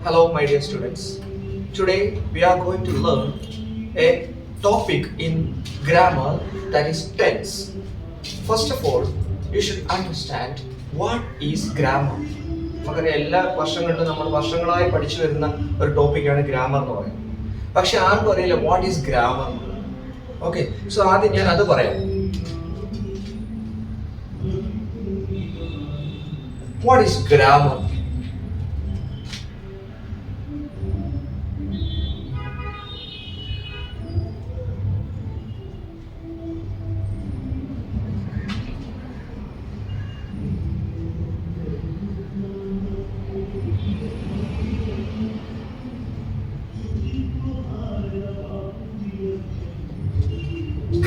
Hello, my dear students. Today we are going to learn a topic in grammar that is tense. First of all, you should understand what is grammar. നമുക്കറിയാം, എല്ലാ വർഷങ്ങളിലും നമ്മൾ വർഷങ്ങളായി പഠിച്ചു വരുന്ന ഒരു ടോപ്പിക്കാണ് ഗ്രാമർ എന്ന് പറയുന്നത്. പക്ഷെ ആർക്കും അറിയില്ല what is grammar. Okay, so ആദ്യം ഞാൻ അത് പറയാം. What is grammar?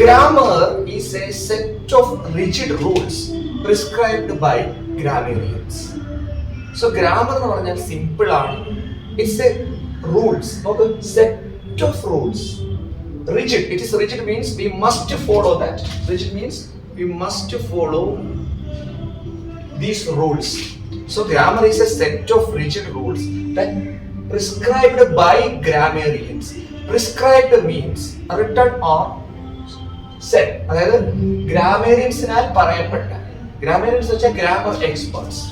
Grammar is a set of rigid rules prescribed by grammarians. So grammar എന്ന് പറഞ്ഞാൽ സിമ്പിൾ ആണ്. It's a rules, not a set of rules. Rigid. It is rigid means we must follow that. Rigid means we must follow these rules. So grammar is a set of rigid rules that prescribed by grammarians. Prescribed means written or set, അതായത് ഗ്രാമേറിയൻസിനാൽ പറയപ്പെട്ട. Grammarians വെച്ചാൽ grammar experts.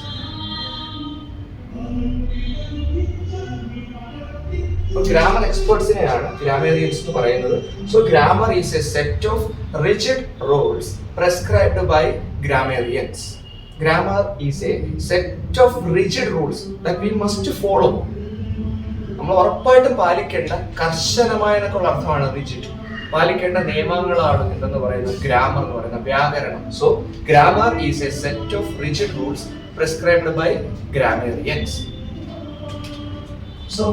Grammar എക്സ്പേർട്സിനെയാണ് grammarians എന്ന് പറയുന്നത്. So grammar is a set of rigid rules prescribed by grammarians. Grammar is a set of rigid rules that we must follow. നമ്മൾ ഉറപ്പായിട്ടും പാലിക്കേണ്ട കർശനമായ എന്നൊക്കെയുള്ള അർത്ഥമാണ് റിജിഡ്. പാലിക്കേണ്ട നിയമങ്ങളാണ് എന്തെന്ന് പറയുന്നത് ഗ്രാമർ എന്ന് പറയുന്ന വ്യാകരണം. So grammar is a set of rigid rules prescribed by grammarians. So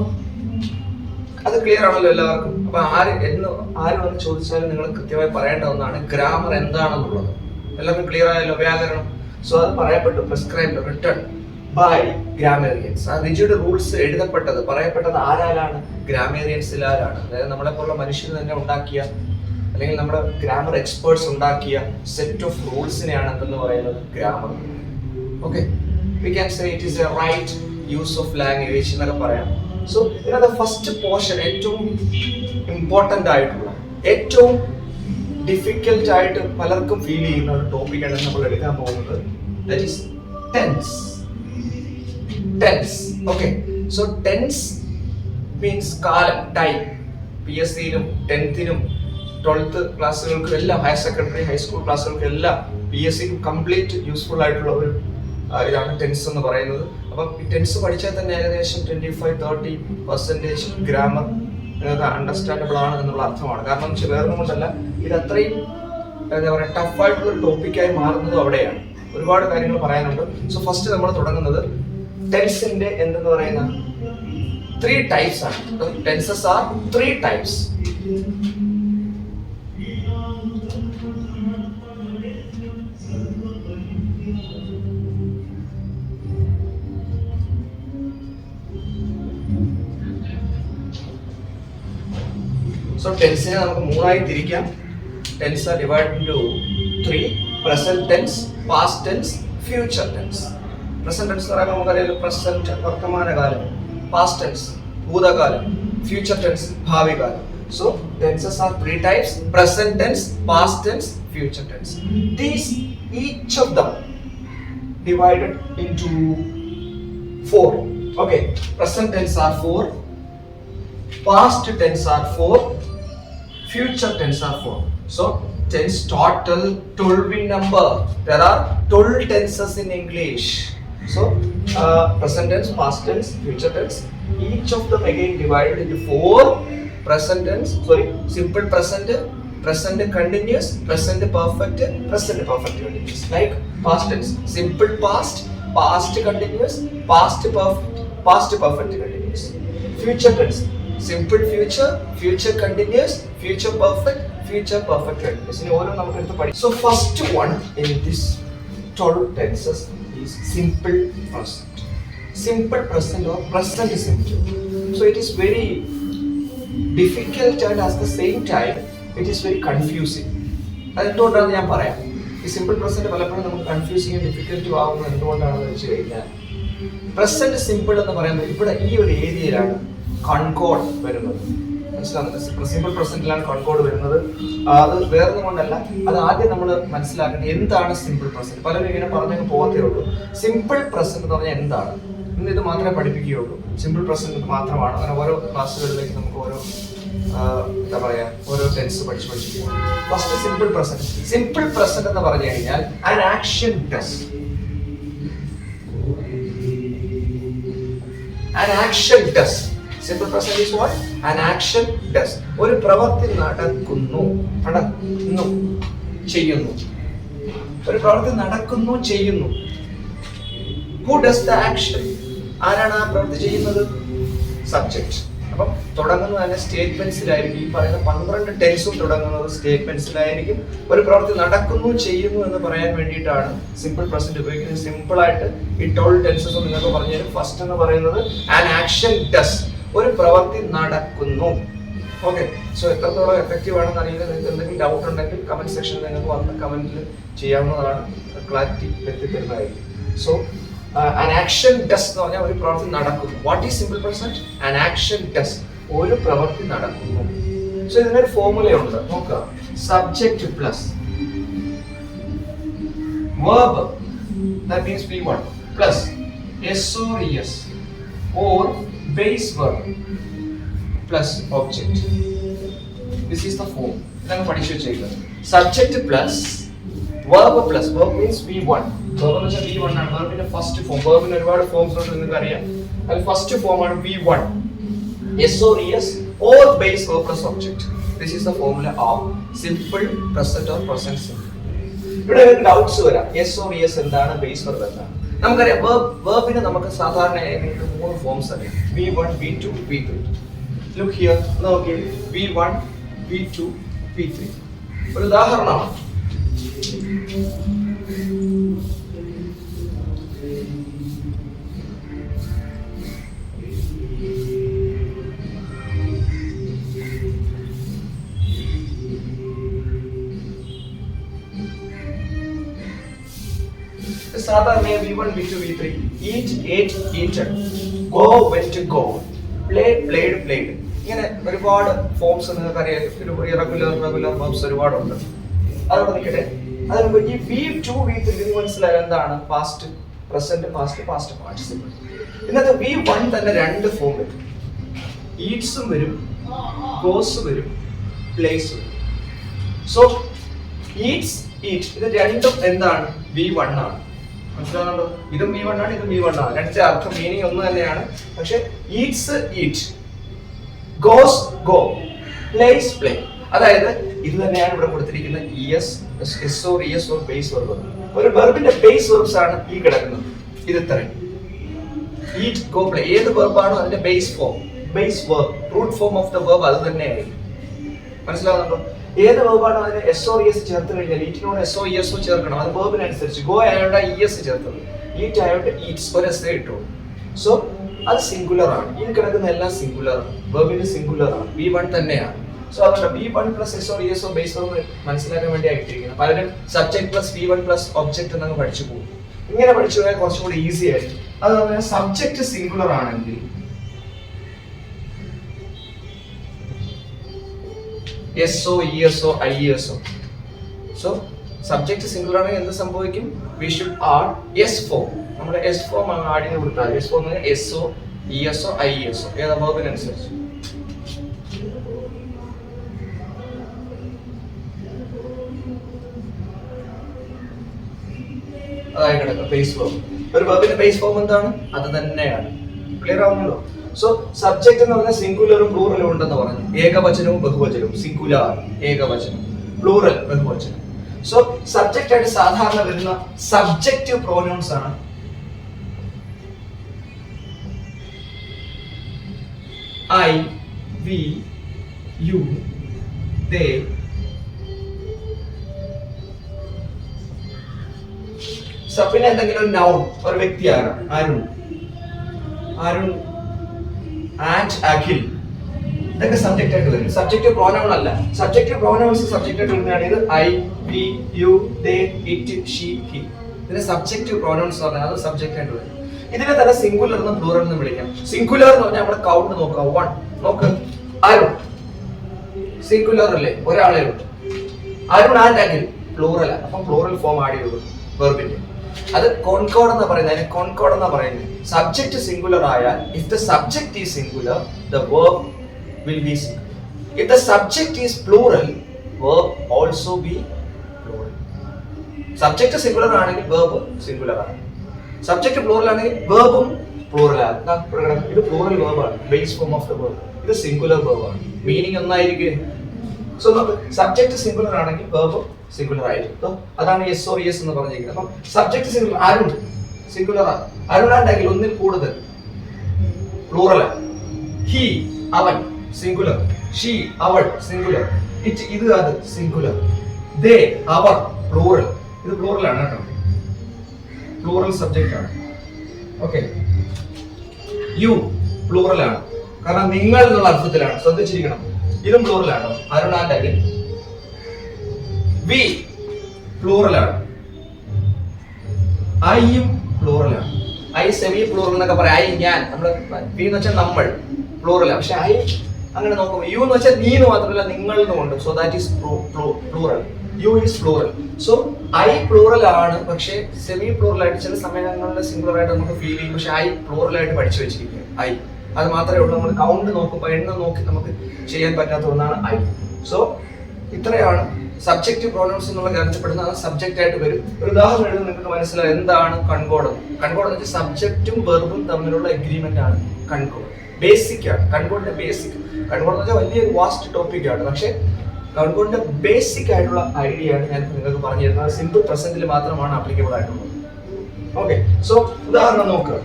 അത് ക്ലിയർ ആണല്ലോ എല്ലാവർക്കും. അപ്പൊ ആര് വന്ന് ചോദിച്ചാലും നിങ്ങൾ കൃത്യമായി പറയേണ്ട ഒന്നാണ് ഗ്രാമർ എന്താണെന്നുള്ളത്. എല്ലാവർക്കും ക്ലിയർ ആയല്ലോ വ്യാകരണം. സോ അത് പറയപ്പെട്ടു, പ്രിസ്ക്രൈബ്ഡ്, റിട്ടൺ ബൈ ഗ്രാമേറിയൻസ്. ആ റിജിഡ് റൂൾസ് എഴുതപ്പെട്ടത് പറയപ്പെട്ടത് ആരാലാണ്? ഗ്രാമേറിയൻസിലാരാണ്. അതായത് നമ്മളെ പോലുള്ള മനുഷ്യർ തന്നെ ഉണ്ടാക്കിയ, അല്ലെങ്കിൽ നമ്മുടെ ഗ്രാമർ എക്സ്പേർട്സ് ഉണ്ടാക്കിയ സെറ്റ് ഓഫ് റൂൾസിനെയാണ് എന്തെന്ന് പറയുന്നത് grammar. Okay, we can say it is a right use of language എന്നൊക്കെ പറയാം. സോ ഇതിനകത്ത് ഫസ്റ്റ് പോർഷൻ ഏറ്റവും ഇമ്പോർട്ടൻ്റ് ആയിട്ടുള്ള, ഏറ്റവും ഡിഫിക്കൽട്ട് ആയിട്ട് പലർക്കും ഫീൽ ചെയ്യുന്ന ഒരു ടോപ്പിക്കാണ് നമ്മൾ എടുക്കാൻ പോകുന്നത്. That is tense. Tense. Okay. So tense means കാലം, ടൈം. PSC-നും 10th-നും 12th ക്ലാസ്സുകൾക്കും എല്ലാം, ഹയർ സെക്കൻഡറി ഹൈസ്കൂൾ ക്ലാസ്സുകൾക്കും എല്ലാം PSC-ക്ക് കംപ്ലീറ്റ് യൂസ്ഫുൾ ആയിട്ടുള്ള ഒരു ഇതാണ് ടെൻസ് എന്ന് പറയുന്നത്. അപ്പം ഈ ടെൻസ് പഠിച്ചാൽ തന്നെ ഏകദേശം 25-30% ഗ്രാമർ നിങ്ങൾക്ക് അണ്ടർസ്റ്റാൻഡബിൾ ആണ് എന്നുള്ള അർത്ഥമാണ്. കാരണം വേറൊന്നും കൊണ്ടല്ല, ഇത് അത്രയും എന്താ പറയുക ടഫായിട്ടുള്ള ഒരു ടോപ്പിക്കായി മാറുന്നതും അവിടെയാണ്. ഒരുപാട് കാര്യങ്ങൾ പറയാനുണ്ട്. സോ ഫസ്റ്റ് നമ്മൾ തുടങ്ങുന്നത് ടെൻസിന്റെ എന്തെന്ന് പറയുന്ന 3 types ആണ്. Tenses are 3 types. സോ ടെൻസിനെ നമുക്ക് 3ആയി തിരിക്കാം. Tense are divided into 3: present tense, past tense, future tense. Present tense എന്ന് പറയുമ്പോൾ നമുക്കറിയാലോ പ്രസന്റ് വർത്തമാനകാലം, പാസ്റ്റ് ടെൻസ് ഭൂതകാലം, ഫ്യൂച്ചർ ടെൻസ് ഭാവി കാലം. So tenses are 3 types: present tense, past tense, future tense. These each of them divided into 4. Okay, present tense are 4, past tense are 4, future tense are 4. So tense total 12 in number. There are 12 tenses in English. So present tense, past tense, future tense, each of them again divided into 4. Present tense, simple present, present continuous, present perfect, present perfect continuous. Like past tense, simple past, past continuous, past perfect, past perfect continuous. Future tense, simple future, future continuous, future perfect, future perfect continuous. ഇനി ഓരോ നമുക്ക് എടുത്ത് പഠിക്കാം. So first one in this 12 tenses is simple present. Simple present or present simple. So it is very difficult and at the same time it is very confusing. അതെന്തുകൊണ്ടാണെന്ന് ഞാൻ പറയാം. ഈ simple present പലപ്പോഴും നമുക്ക് കൺഫ്യൂസിങ് ഡിഫിക്കൽട്ടും ആവുന്നത് എന്തുകൊണ്ടാണെന്ന് വെച്ച് കഴിഞ്ഞാൽ പ്രസന്റ് സിമ്പിൾ എന്ന് പറയുന്നത് ഇവിടെ ഈ ഒരു ഏരിയയിലാണ് കൺകോഡ് വരുന്നത്. മനസ്സിലാകുന്നത്? സിമ്പിൾ പ്രസന്റിലാണ് കൺകോഡ് വരുന്നത്. അത് വേറൊന്നും കൊണ്ടല്ല, അത് ആദ്യം നമ്മൾ മനസ്സിലാക്കേണ്ടത് എന്താണ് സിമ്പിൾ പ്രസന്റ്. പലരും ഇങ്ങനെ പറഞ്ഞു പോകത്തേ ഉള്ളൂ. സിമ്പിൾ പ്രസന്റ് എന്ന് പറഞ്ഞാൽ എന്താണ്, ഇന്ന് ഇത് മാത്രമേ പഠിപ്പിക്കുകയുള്ളൂ. സിമ്പിൾ പ്രസന്റ് മാത്രമാണ്. അങ്ങനെ ഓരോ ക്ലാസ്സുകളിലേക്ക് നമുക്ക് ഓരോ എന്താ പറയാ ഓരോ ടെൻസ് പഠിച്ചു പോകും. First simple present. Simple present എന്ന് പറഞ്ഞു കഴിഞ്ഞാൽ an action does. An action does. Simple present is what? An action does. ഒരു പ്രവൃത്തി നടക്കുന്നു, ചെയ്യുന്നു. ഒരു പ്രവൃത്തി നടക്കുന്നു, ചെയ്യുന്നു. Who does the action? ആരാണ് ആ പ്രവൃത്തി ചെയ്യുന്നത്? സബ്ജക്ട്. അപ്പം തുടങ്ങുന്നത് തന്നെ സ്റ്റേറ്റ്മെന്റ്സിലായിരിക്കും. ഈ പറയുന്ന 12 ടെൻസും തുടങ്ങുന്നത് സ്റ്റേറ്റ്മെന്റ്സിലായിരിക്കും. ഒരു പ്രവൃത്തി നടക്കുന്നു, ചെയ്യുന്നു എന്ന് പറയാൻ വേണ്ടിയിട്ടാണ് സിമ്പിൾ പ്രസന്റ് ഉപയോഗിക്കുന്നത്. സിമ്പിൾ ആയിട്ട് ഈ 12 ടെൻസസ് നിങ്ങൾക്ക് പറഞ്ഞു തരും. ഫസ്റ്റ് എന്ന് പറയുന്നത് an action does. ഒരു പ്രവൃത്തി നടക്കുന്നു. ഓക്കെ, സോ എത്രത്തോളം എഫക്റ്റീവ് ആണെന്ന് അറിയില്ല. നിങ്ങൾക്ക് എന്തെങ്കിലും ഡൗട്ട് ഉണ്ടെങ്കിൽ കമന്റ് സെക്ഷനിൽ നിങ്ങൾക്ക് വന്ന് കമന്റിൽ ചെയ്യാവുന്നതാണ്. ക്ലാരിറ്റി എത്തിത്തരുന്നതായിരിക്കും. സോ an action does എന്ന് പറഞ്ഞാൽ ഒരു പ്രവൃത്തി നടക്കുന്നു. What is simple present? an action does. ഒരു പ്രവൃത്തി നടക്കുന്നു. സോ ഇതിനൊരു ഫോർമുലയുണ്ട്, നോക്കുക. Subject plus verb, that means V1, plus S or ES or base verb plus object. This is the form. ഇതാണ് പഠിച്ചു വെച്ചേക്കുന്നത്. Subject plus verb plus, verb means V1. verb എന്ന് വെച്ചാൽ V1 ആണ്. വെർബിന്റെ ഫസ്റ്റ് ഫോം. വെർബിന് ഒരുപാട് forms ഉണ്ട്, നിങ്ങൾക്ക് അറിയാം. അതിൽ ഫസ്റ്റ് ഫോം ആണ് V1. S or ES or base verb plus object. This is the formula of simple present or present simple. ഇവിടെ നിങ്ങൾക്ക് ഡൗട്ട്സ് വരാം. S or ES എന്താണ്, ബേസ് വെർബ് എന്താണ്? നമുക്കറിയാം വെർബിന് നമുക്ക് സാധാരണയായി 3 ഫോംസ് അറിയാം. V1, V2, V3. Look here, നോക്കിയേ. V1, V2, V3. ഒരു ഉദാഹരണമാണ്. സാധാരണ V1, V2, V3. Eat, ate, eaten. Go, went, go. Play, played, played. ഇങ്ങനെ ഒരുപാട് ഫോംസ് നിങ്ങൾക്ക് അറിയാം. റെഗുലർ വെർബ്സ് ഒരുപാടുണ്ട്. അതോടെ നിൽക്കട്ടെ. അതിന് ഈ V2, V3 ഇത് മനസ്സിലായാൽ എന്താണ്? Past, present, past participle. ഇന്നത്തെ V1 തന്നെ 2 ഫോം വരും. ഈറ്റ്സും വരും, ഗോസ് വരും, പ്ലേസ് വരും. സോ ഈറ്റ്സ്, ഈറ്റ് ഇത് രണ്ടും എന്താണ്? V1 ആണ്. മനസ്സിലാകുന്നുണ്ടോ? ഇതും V1 ആണ്, ഇതും V1 ആണ്. രണ്ടിന്റെ അർത്ഥം മീനിങ് ഒന്ന് തന്നെയാണ്. പക്ഷെ Eats eat, goes go, place play. അതായത് ഇത് തന്നെയാണ് ഇവിടെ കൊടുത്തിരിക്കുന്ന ES, S or ES or base verb. ഒരു വെർബിന്റെ ബേസ് വെർബ്സ് ആണ് ഈ കിടക്കുന്നത്. ഇത് ഇത്രയും. Eat, go, play. ഏത് വെർബാണോ അതിന്റെ base form, base verb, root form of the verb അത് തന്നെയായിരിക്കും. മനസ്സിലാകുന്നുണ്ടോ? ഏത് വെർബാണോ അതിന് S or ES ചേർത്ത് കഴിഞ്ഞാൽ ഈറ്റിനോട് S or ES ചേർക്കണം. അത് വെർബിനനുസരിച്ച്. ഗോ ആയോണ്ട് ES ചേർത്തത്, ഈറ്റ് ആയോണ്ട് ഈറ്റ്സ് ഒരു S ഇട്ടു. സോ അത് സിംഗുലർ ആണ്. ഈ കിടക്കുന്ന എല്ലാം സിംഗുലർ ആണ്. വെർബിന് സിംഗുലർ ആണ്. V1 തന്നെയാണ്. സോ അതുകൊണ്ട് V1 plus S or ES or base verb മനസ്സിലാക്കാൻ വേണ്ടി ആയിട്ടിരിക്കുന്നത്. പലരും subject plus V1 plus object എന്നങ്ങ് പഠിച്ചു പോകും. ഇങ്ങനെ പഠിച്ചു പോയാൽ കുറച്ചും കൂടി ഈസി ആയിരിക്കും. അതുപോലെ സബ്ജക്ട് സിംഗുലർ ആണെങ്കിൽ SO, ESO, IESO. So subject singular ആണെങ്കിൽ എന്ത് സംഭവിക്കും? We should add S form. നമ്മുടെ S ഫോം ആഡ് ചെയ്ത് കൊടുത്താൽ S form SO, ESO, IESO ഏതാ വെർബിനനുസരിച്ച്. അതായി കിടക്കുക ബേസ് ഫോം. ഒരു വെർബിന്റെ ബേസ് ഫോം എന്താണ്? അത് തന്നെയാണ്. ക്ലിയർ ആവുന്നുണ്ടോ? സോ സബ്ജക്ട് എന്ന് പറഞ്ഞാൽ സിംഗുലറും പ്ലൂറലും ഉണ്ടെന്ന് പറഞ്ഞു. ഏകവചനവും ബഹുവചനവും. സിംഗുലാർ ഏകവചനം, പ്ലൂറൽ ബഹുവചനം. സോ സബ്ജക്റ്റ് ആയിട്ട് സാധാരണ വരുന്ന സബ്ജക്റ്റീവ് പ്രോനൗൺസ് ആണ് I, we, you, they. പിന്നെ എന്തെങ്കിലും നൗൺ, ഒരു വ്യക്തിയാണ്. അരുൺ, ആൻഡ് അഖിൽ, ഇതൊക്കെ സബ്ജക്റ്റ് ആയിട്ട് വരും. സബ്ജക്റ്റീവ് പ്രോനൗൺ അല്ല. സബ്ജക്റ്റീവ് പ്രോനൗൺസ് സബ്ജക്റ്റ് ആയിട്ട് വരുന്നതാണ് ഇത് I, we, you, they, it, she, he. ഇതിന് സബ്ജക്റ്റീവ് പ്രോനൗൺസ് പറഞ്ഞാൽ അത് സബ്ജക്റ്റ് ആയിട്ട് വരും. ഇതിനെ തന്നെ സിംഗുലർ എന്നും പ്ലൂറൽ എന്നും വിളിക്കാം. സിംഗുലർ എന്ന് പറഞ്ഞാൽ നമ്മുടെ കൗണ്ട് നോക്കാം. 1 നോക്ക്. അരുൺ സിംഗുലർ അല്ലേ, ഒരാളെ ഉള്ളൂ. അരുൺ ആൻഡ് അഖിൽ പ്ലൂറൽ, അപ്പം പ്ലൂറൽ ഫോം ആഡ് ചെയ്തു വെർബിന്റെ. അത് കോൺകോർഡ് എന്നാ പറയുന്നത്. അതിനെ കോൺകോർഡ് എന്നാ പറയുന്നത്. സബ്ജക്റ്റ് സിംഗുലർ ആയാൽ if the subject is singular the verb will be singular. If the subject is plural, verb also be plural. Subject singular ആണെങ്കിൽ verb singular ആണ്. Subject plural ആണെങ്കിൽ verbും plural ആണ്. ഇത് plural verb ആണ്, base form of the verb. ഇത് singular verb ആണ്. Meaning ഒന്നായിരിക്കും. So subject singular ആണെങ്കിൽ verb സിംഗുലർ ആയിരിക്കും. അതാണ് SOES എന്ന് പറഞ്ഞിരിക്കുന്നത്. അപ്പം സബ്ജക്റ്റ് സിംഗുലർ, അരുൺ സിംഗുലർ ആണ്. അരുൺ ആണെങ്കിൽ ഒന്നിൽ കൂടുതൽ പ്ലൂറൽ ആണ്. ഹി അവൻ സിംഗുലർ, ഷീ അവൾ സിംഗുലർ, ഇറ്റ് ഇത് അത് സിംഗുലർ, ദേ അവർ പ്ലൂറൽ. ഇത് പ്ലൂറൽ ആണ് കേട്ടോ, പ്ലൂറൽ സബ്ജക്റ്റ് ആണ്. ഓക്കെ, യു പ്ലൂറൽ ആണ്, കാരണം നിങ്ങൾ എന്നുള്ള അർത്ഥത്തിലാണ്. ശ്രദ്ധിച്ചിരിക്കണം, ഇതും പ്ലൂറൽ ആണ്. Arun and Akhil. We plural ആണ്. ഐയും പ്ലൂറൽ ആണ്. ഐ സെമി പ്ലൂറൽ എന്നൊക്കെ പറയാം. ഐ ഞാൻ, നമ്മള് വി എന്ന് വെച്ചാൽ നമ്മൾ പ്ലൂറൽ ആണ്. പക്ഷെ ഐ അങ്ങനെ നോക്കുമ്പോൾ യു എന്ന് വെച്ചാൽ നീ എന്ന് മാത്രമല്ല നിങ്ങൾ എന്നുമുണ്ട്. So that is plural. You is plural. So I plural ആണ്, പക്ഷേ സെമി പ്ലൂറൽ ആയിട്ട് ചില സമയങ്ങളിൽ സിംഗുലർ ആയിട്ട് നമുക്ക് ഫീൽ ചെയ്യും. പക്ഷെ ഐ പ്ലൂറൽ ആയിട്ട് പഠിച്ചു വെച്ചിരിക്കുക. ഐ അത് മാത്രമേ ഉള്ളൂ. നമ്മൾ കൗണ്ട് നോക്കുമ്പോൾ എണ്ണം നോക്കി നമുക്ക് ചെയ്യാൻ പറ്റാത്ത ഒന്നാണ് ഐ. സോ ഇത്രയാണ് സബ്ജക്റ്റീവ് പ്രോനൗൺസ് എന്നുള്ള ഗ്രന്ഥപ്പെടുന്ന സബ്ജക്റ്റ് ആയിട്ട് വരും. ഒരു ഉദാഹരണം എഴുതി നിങ്ങൾക്ക് മനസ്സിലാവും എന്താണ് കൺകോർഡ്. കൺകോർഡ് എന്ന് വെച്ചാൽ സബ്ജക്റ്റും വെർബും തമ്മിലുള്ള എഗ്രിമെന്റ് ആണ് കൺകോർഡ്. ബേസിക് ആണ് കൺകോർഡിന്റെ ബേസിക്. കൺകോർഡ് എന്ന് വെച്ചാൽ വലിയൊരു വാസ്റ്റ് ടോപ്പിക് ആണ്. പക്ഷെ കൺകോർഡിന്റെ ബേസിക് ആയിട്ടുള്ള ഐഡിയ ആണ് ഞാൻ നിങ്ങൾക്ക് പറഞ്ഞു തരുന്നത്. സിമ്പിൾ പ്രസന്റിൽ മാത്രമാണ് ആപ്ലിക്കബിൾ ആയിട്ടുള്ളത്. ഓക്കെ, സോ ഉദാഹരണം നോക്കുക.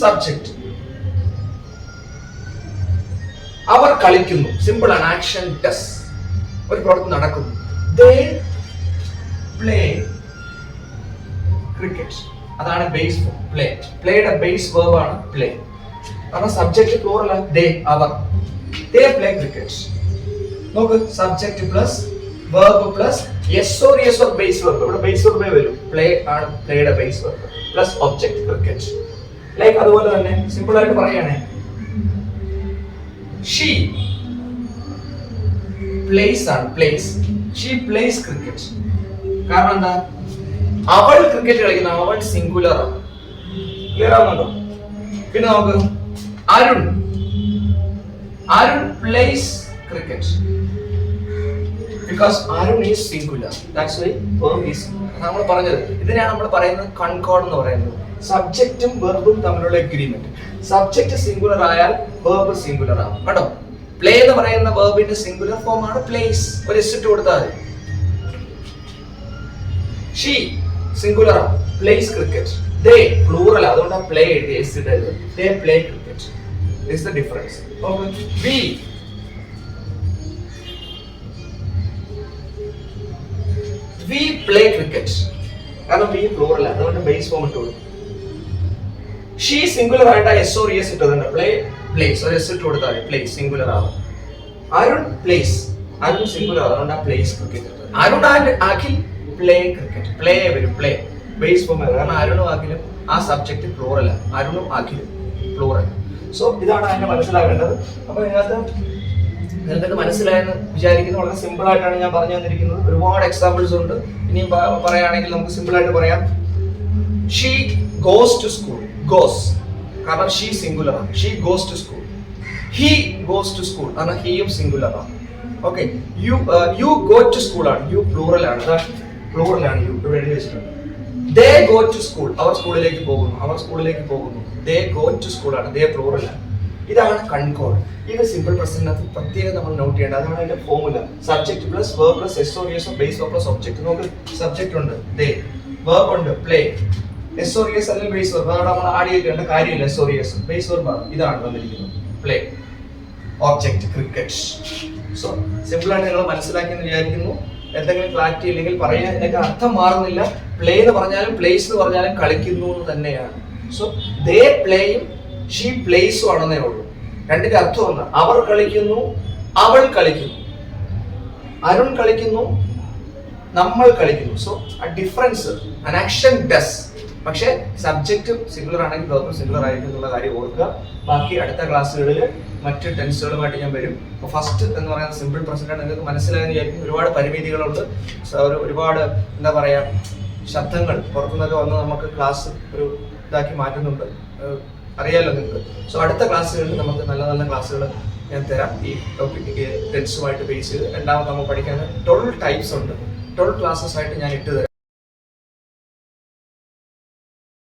സബ്ജക്റ്റ് അവർ കളിക്കുന്നു, സിമ്പിൾ ആണ്. ആക്ഷൻ ഡസ്, ഒരു പ്രവൃത്തി നടക്കുന്നു. They play cricket. അതാണ് ബേസ് പ്ലേ. പ്ലേയുടെ ബേസ് വെർബ് ആണ് പ്ലേ. കാരണം സബ്ജക്റ്റ് പ്ലൂറൽ ആണ്. they അവർ. They play cricket. നോക്ക്, subject plus verb plus yes or base verb. ഇവിടെ ബേസ് വെർബേ വരും. പ്ലേ ആണ് പ്ലേയുടെ base verb plus object cricket. Like അതുപോലെ തന്നെ സിമ്പിൾ ആയിട്ട് പറയുകയാണെ, she plays ആണ് plays. she plays cricket. കാരണം എന്താ, അവൾ ക്രിക്കറ്റ് കളിക്കുന്ന, അവൾ സിംഗുലർ ആണ്. ക്ലിയർ ആവുന്നുണ്ടോ? പിന്നെ നമുക്ക് Arun plays cricket because Arun is singular. That's why verb is. നമ്മൾ പറഞ്ഞത് ഇതിനെയാണ് നമ്മൾ പറയുന്നത് കൺകോർഡ് എന്ന് പറയുന്നത്. സബ്ജക്റ്റും വെർബും തമ്മിലുള്ള എഗ്രിമെന്റ്. സബ്ജക്റ്റ് സിംഗുലർ ആയാൽ വെർബ് സിംഗുലർ ആവും കേട്ടോ. പ്ലേ എന്ന് പറയുന്ന വെർബിന്റെ സിംഗുലർ ഫോം ആണ് പ്ലേസ്. ഒരു എസ് ഇട്ട് കൊടുത്താൽ മതി. ഷീ സിംഗുലർ ആണ്, പ്ലേസ് ക്രിക്കറ്റ്. ദേ പ്ലൂറൽ, അതുകൊണ്ടാണ് പ്ലേ എസ് ഇട്ടത്. They play cricket. This the difference. We play cricket, കാരണം വി പ്ലൂറൽ ആണ്, അതുകൊണ്ട് ബേസ് ഫോം ഇട്ട് കൊടുക്കും. ഷീ സിംഗുലർ ആയിട്ട് എസ് ഓർ എസ് ഇട്ടതുണ്ട്. പ്ലേ പ്ലേസ്, ഒരു എസ് ഇട്ട് കൊടുത്താൽ പ്ലേ സിംഗുലർ ആവും. അരുൺ പ്ലേസ്, അരുൺ സിംഗുലർ, അതുകൊണ്ട് place cricket. Arun and Akhil play cricket. Play വരും, പ്ലേ ബേസ് ഫോം ആണ്. കാരണം അരുണും അഖിലും ആ സബ്ജക്റ്റ് പ്ലൂറൽ ആണ്. അരുണും അഖിലും പ്ലൂറൽ. സോ ഇതാണ് അതിനെ മനസ്സിലാക്കേണ്ടത്. അപ്പൊ നിങ്ങൾക്ക് മനസ്സിലായെന്ന് വിചാരിക്കുന്നു. വളരെ സിമ്പിൾ ആയിട്ടാണ് ഞാൻ പറഞ്ഞു തന്നിരിക്കുന്നത്. ഒരുപാട് എക്സാമ്പിൾസ് ഉണ്ട്. ഇനിയും പറയുകയാണെങ്കിൽ നമുക്ക് സിമ്പിൾ ആയിട്ട് പറയാം. She goes to school. Goes കാരണം ഷീ സിംഗുലർ ആണ്. She goes to school. He goes to school കാരണം ഹിയും സിംഗുലർ ആണ്. Okay, you go to school ആണ്. യു പ്ലൂറൽ ആണ്. പ്ലൂറൽ ആണ് യു ഇവിടെ എഴുതി വെച്ചിട്ടുണ്ട്. ദേ ഗോ ടു സ്കൂൾ, അവർ സ്കൂളിലേക്ക് പോകുന്നു. അവർ സ്കൂളിലേക്ക് പോകുന്നു. ദേ ഗോ ടു സ്കൂൾ ആണ്. ദേ പ്ലൂറൽ ആണ്. ഇതാണ് കൺകോർഡ്. ഇത് സിമ്പിൾ പ്രസന്റിനകത്ത് പ്രത്യേകം നമ്മൾ നോട്ട് ചെയ്യേണ്ടത്. അതാണ് അതിന്റെ formula. Subject plus verb plus S or S base verb plus object. നമുക്ക് സബ്ജക്ട് ഉണ്ട് ദേ, വെർബ് ഉണ്ട് പ്ലേ, എസ് ഓർ എസ് അല്ലെങ്കിൽ ബേസ് വെർബ്. അതാണ് നമ്മൾ ആഡ് ചെയ്യേണ്ട കാര്യമില്ല. S or S base verb ആണ്. ഇതാണ് വന്നിരിക്കുന്നത് play, object cricket. So simple ആയിട്ട് നിങ്ങൾ മനസ്സിലാക്കിയെന്ന് വിചാരിക്കുന്നു. എന്തെങ്കിലും ക്ലാരിറ്റി ഇല്ലെങ്കിൽ പറയാൻ, ഇതിനൊക്കെ അർത്ഥം മാറുന്നില്ല. പ്ലേ എന്ന് പറഞ്ഞാലും പ്ലേസ് എന്ന് പറഞ്ഞാലും കളിക്കുന്നു എന്ന് തന്നെയാണ്. സോ ദേ പ്ലേയും ഷീ പ്ലേസും ആണെന്നേ ഉള്ളൂ. രണ്ടിന്റെ അർത്ഥം ഒന്ന്. അവർ കളിക്കുന്നു, അവൾ കളിക്കുന്നു. അരുൺ കളിക്കുന്നു, നമ്മൾ കളിക്കുന്നു. സോ ആ ഡിഫറൻസ്, an action does. പക്ഷേ സബ്ജക്റ്റ് സിംഗുലർ ആണെങ്കിൽ വെർബ് സിംഗുലർ ആയിരിക്കും എന്നുള്ള കാര്യം ഓർക്കുക. ബാക്കി അടുത്ത ക്ലാസ്സുകളിൽ മറ്റ് ടെൻസുകളുമായിട്ട് ഞാൻ വരും. അപ്പോൾ ഫസ്റ്റ് എന്ന് പറയുന്നത് സിമ്പിൾ പ്രസന്റ് ആണ്. നിങ്ങൾക്ക് മനസ്സിലായെന്ന് വിചാരിക്കും. ഒരുപാട് പരിമിതികളുണ്ട്. ഒരുപാട് എന്താ പറയുക, ശബ്ദങ്ങൾ പുറത്തുനിന്നൊക്കെ വന്ന് നമുക്ക് ക്ലാസ് ഒരു ഇതാക്കി മാറ്റുന്നുണ്ട്, അറിയാലോ നിങ്ങൾക്ക്. സോ അടുത്ത ക്ലാസ്സുകളിൽ നമുക്ക് നല്ല നല്ല ക്ലാസ്സുകൾ ഞാൻ തരാം. ഈ ടോപ്പിക്ക് ടെൻസുമായിട്ട് ബേസ് ചെയ്ത്. രണ്ടാമത് നമ്മൾ പഠിക്കാൻ 12 ടൈപ്സ് ഉണ്ട്. 12 ക്ലാസ്സസ് ആയിട്ട് ഞാൻ ഇട്ട് തരാം.